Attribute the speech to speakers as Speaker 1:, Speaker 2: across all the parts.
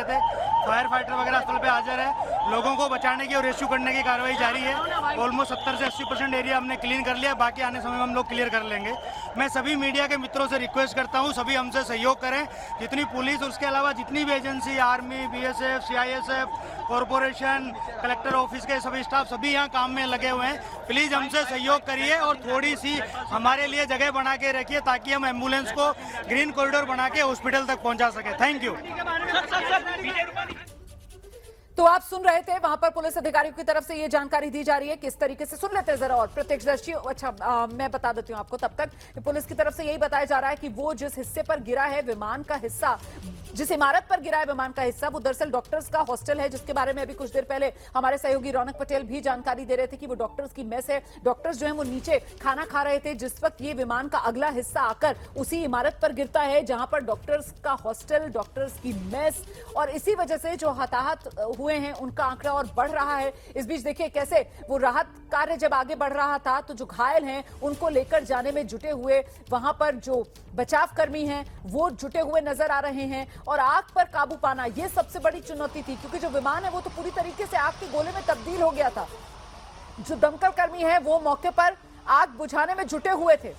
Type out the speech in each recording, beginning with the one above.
Speaker 1: गए थे। Fire fighter वगैरह स्थल पे हाजिर है। लोगों को बचाने की और रेस्क्यू करने की कार्रवाई जारी है। ऑलमोस्ट 70 से 80% एरिया हमने क्लीन कर लिया, बाकी आने समय में हम लोग क्लियर कर लेंगे। मैं सभी मीडिया के मित्रों से रिक्वेस्ट करता हूँ, सभी हमसे सहयोग करें। जितनी पुलिस, उसके अलावा जितनी भी agency, army, BSF, CISF, corporation, collector office के सभी स्टाफ सभी यहाँ काम में लगे हुए हैं। प्लीज हमसे सहयोग करिए और थोड़ी सी हमारे लिए जगह बना के रखिए ताकि हम एम्बुलेंस को ग्रीन कॉरिडोर बना के हॉस्पिटल तक पहुंचा सके। Thank you.
Speaker 2: तो आप सुन रहे थे, वहां पर पुलिस अधिकारियों की तरफ से ये जानकारी दी जा रही है। किस तरीके से, सुन लेते हैं जरा और प्रत्यक्षदर्शी। अच्छा, मैं बता देती हूं आपको तब तक। पुलिस की तरफ से यही बताया जा रहा है कि वो जिस हिस्से पर गिरा है विमान का हिस्सा, जिस इमारत पर गिरा है विमान का हिस्सा, वो दरअसल डॉक्टर्स का हॉस्टल है, जिसके बारे में अभी कुछ देर पहले हमारे सहयोगी रौनक पटेल भी जानकारी दे रहे थे कि वो डॉक्टर्स की मेस है। डॉक्टर्स जो है वो नीचे खाना खा रहे थे जिस वक्त ये विमान का अगला हिस्सा आकर उसी इमारत पर गिरता है जहां पर डॉक्टर्स का हॉस्टल, डॉक्टर्स की मेस, और इसी वजह से जो हताहत हुए हैं उनका आंकड़ा और बढ़ रहा है। इस बीच देखिए कैसे वो राहत कार्य जब आगे बढ़ रहा था तो जो घायल हैं उनको लेकर जाने में जुटे हुए वहां पर जो बचाव कर्मी हैं वो जुटे हुए नजर आ रहे हैं। और आग पर काबू पाना ये सबसे बड़ी चुनौती थी, क्योंकि जो विमान है वो तो पूरी तरीके से आग के गोले में तब्दील हो गया था। जो दमकल कर्मी है वो मौके पर आग बुझाने में जुटे हुए थे,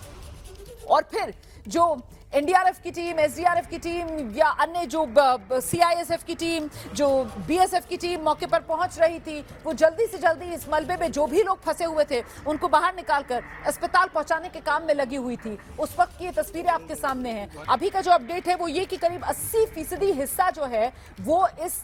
Speaker 2: और फिर जो एनडीआरएफ की टीम, एसडीआरएफ की टीम या अन्य जो सीआईएसएफ की टीम, जो बीएसएफ की टीम मौके पर पहुंच रही थी, वो जल्दी से जल्दी इस मलबे में जो भी लोग फंसे हुए थे उनको बाहर निकालकर अस्पताल पहुंचाने के काम में लगी हुई थी। उस वक्त की ये तस्वीरें आपके सामने हैं। अभी का जो अपडेट है वो ये कि करीब 80% हिस्सा जो है वो इस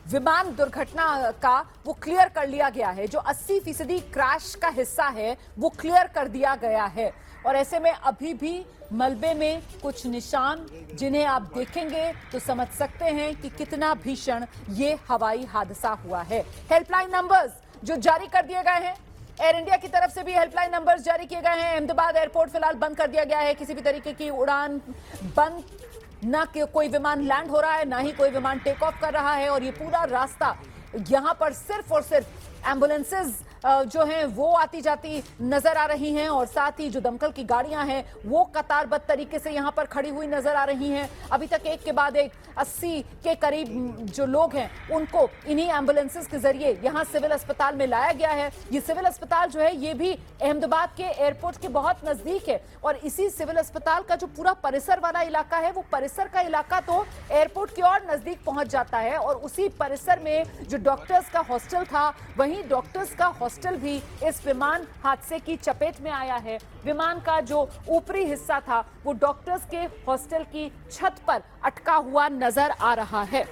Speaker 2: विमान दुर्घटना का वो क्लियर कर लिया गया है। जो 80% क्रैश का हिस्सा है वो क्लियर कर दिया गया है, और ऐसे में अभी भी मलबे में कुछ निशान जिन्हें आप देखेंगे तो समझ सकते हैं कि कितना भीषण ये हवाई हादसा हुआ है। हेल्पलाइन नंबर्स जो जारी कर दिए गए हैं, एयर इंडिया की तरफ से भी हेल्पलाइन नंबर्स जारी किए गए हैं। अहमदाबाद एयरपोर्ट फिलहाल बंद कर दिया गया है, किसी भी तरीके की उड़ान बंद, ना कि कोई विमान लैंड हो रहा है, ना ही कोई विमान टेक ऑफ कर रहा है। और ये पूरा रास्ता यहां पर सिर्फ और सिर्फ एम्बुलेंसेज जो हैं वो आती जाती नजर आ रही हैं, और साथ ही जो दमकल की गाड़ियां हैं वो कतारबद्ध तरीके से यहां पर खड़ी हुई नजर आ रही हैं। अभी तक एक के बाद एक 80 के करीब जो लोग हैं उनको इन्हीं एम्बुलेंसेज के जरिए यहां सिविल अस्पताल में लाया गया है। ये सिविल अस्पताल जो है ये भी अहमदाबाद के एयरपोर्ट के बहुत नजदीक है, और इसी सिविल अस्पताल का जो पूरा परिसर वाला इलाका है वो परिसर का इलाका तो एयरपोर्ट की और नजदीक पहुंच जाता है। और उसी परिसर में जो डॉक्टर्स का हॉस्टल था, वहीं डॉक्टर्स का हॉस्टल भी इस विमान हादसे की चपेट में आया है। विमान का जो ऊपरी हिस्सा था वो डॉक्टर्स के हॉस्टल की छत पर अटका हुआ नजर आ रहा है।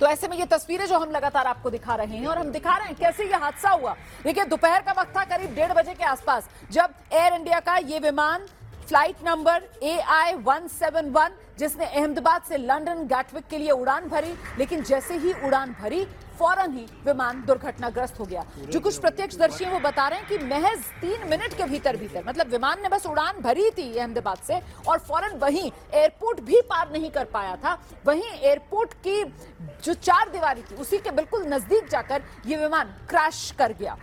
Speaker 2: तो ऐसे में ये तस्वीरें जो हम लगातार आपको दिखा रहे हैं, और हम दिखा रहे हैं कैसे ये हादसा हुआ। देखिए दोपहर का वक्त था, करीब 1:30 बजे के आसपास, जब एयर इंडिया का ये विमान फ्लाइट नंबर AI-171 जिसने अहमदाबाद से लंदन गैटविक के लिए उड़ान भरी, लेकिन जैसे ही उड़ान भरी फौरन ही विमान दुर्घटनाग्रस्त हो गया। जो कुछ प्रत्यक्षदर्शी हैं वो बता रहे हैं कि महज 3 मिनट के भीतर मतलब विमान ने बस उड़ान भरी थी अहमदाबाद से और फौरन वहीं एयरपोर्ट भी पार नहीं कर पाया था, वहीं एयरपोर्ट की जो 4 दीवारी थी उसी के बिल्कुल नजदीक जाकर ये विमान क्रैश कर गया।